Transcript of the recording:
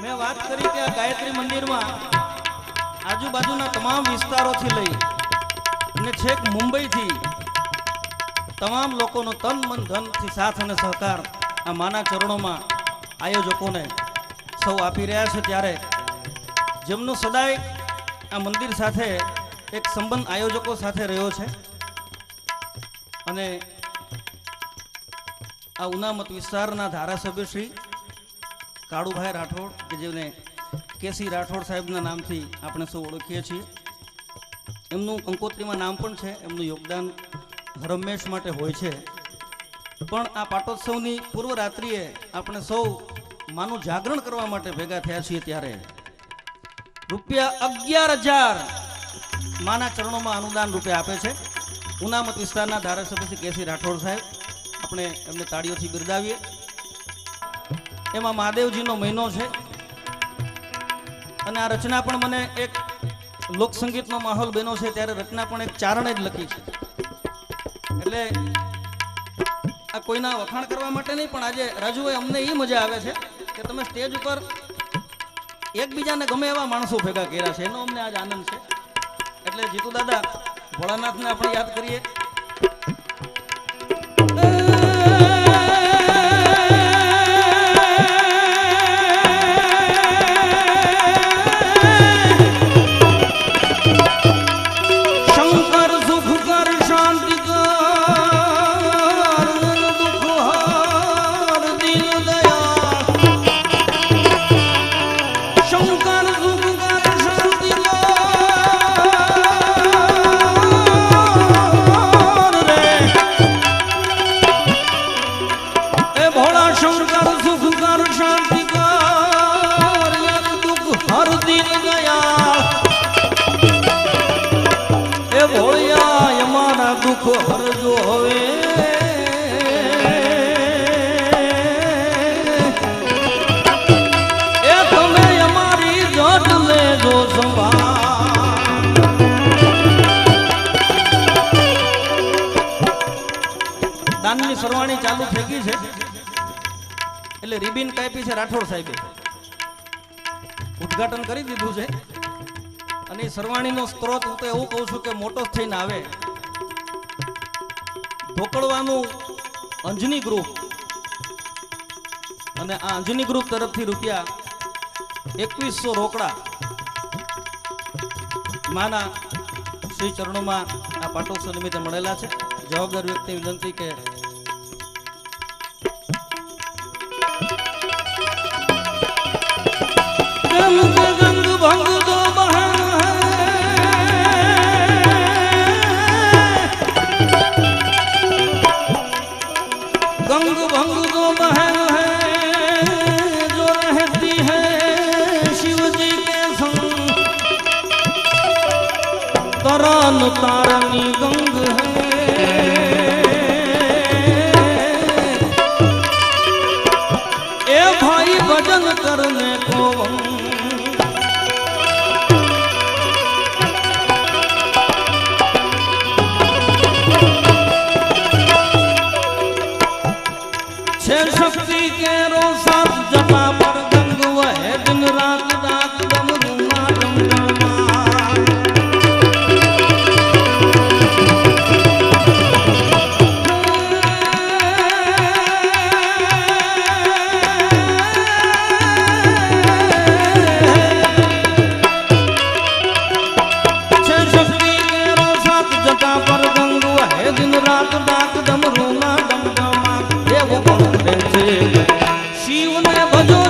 મેં વાત કરી કે આ ગાયત્રી મંદિરમાં આજુબાજુના તમામ વિસ્તારોથી લઈ અને છેક મુંબઈથી તમામ લોકોનો તન મન ધનથી સાથ અને સહકાર આ માના ચરણોમાં આયોજકોને સૌ આપી રહ્યા છે, ત્યારે જેમનો સદાય આ મંદિર સાથે એક સંબંધ આયોજકો સાથે રહ્યો છે અને આ ઉનામત વિસ્તારના ધારાસભ્ય શ્રી કાળુભાઈ રાઠોડ કે જેને કેસી રાઠોડ સાહેબના નામથી આપણે સૌ ઓળખીએ છીએ, એમનું કંકોત્રીમાં નામ પણ છે, એમનું યોગદાન હરમેશ માટે હોય છે. પણ આ પાટોત્સવની પૂર્વ રાત્રિએ આપણે સૌ માનું જાગરણ કરવા માટે ભેગા થયા છીએ, ત્યારે રૂપિયા 11,000 માના ચરણોમાં અનુદાન રૂપે આપે છે ઉનામત વિસ્તારના ધારાસભ્ય શ્રી કેસી રાઠોડ સાહેબ. આપણે એમને તાળીઓથી બિરદાવીએ. એમાં મહાદેવજીનો મહિનો છે અને આ રચના પણ મને એક લોકસંગીતનો માહોલ બન્યો છે, ત્યારે રચના પણ એક ચારણે જ લખી છે. એટલે આ કોઈના વખાણ કરવા માટે નહીં, પણ આજે રાજુભાઈ અમને એ મજા આવે છે કે તમે સ્ટેજ ઉપર એકબીજાને ગમે એવા માણસો ભેગા કર્યા છે, એનો અમને આજ આનંદ છે. એટલે જીતુ દાદા ભોળાનાથને આપણે યાદ કરીએ. દાનની સરવાણી ચાલુ થઈ ગઈ છે, એટલે રિબિન કાપી છે રાઠોડ સાહેબે, ઉદ્ઘાટન કરી દીધું છે. અને સરવાણીનો સ્ત્રોત હું તો એવું કહું છું કે મોટો થઈને આવે. ઢોકળવાનું અંજની ગ્રુપ અને આ અંજની ગ્રુપ તરફથી રૂપિયા 2100 રોકડા માના શ્રી ચરણોમાં આ પાટોત્સવ નિમિત્તે મળેલા છે. જવાબદાર વ્યક્તિ વિનંતી કે तारनी गंग है ए भाई भजन करने को छे शक्ति के रो साथ जटा पर गंग वह दिन रात डाक डमरूना डमडमा डाक डमरूना डमडमा देव शिव ने भजो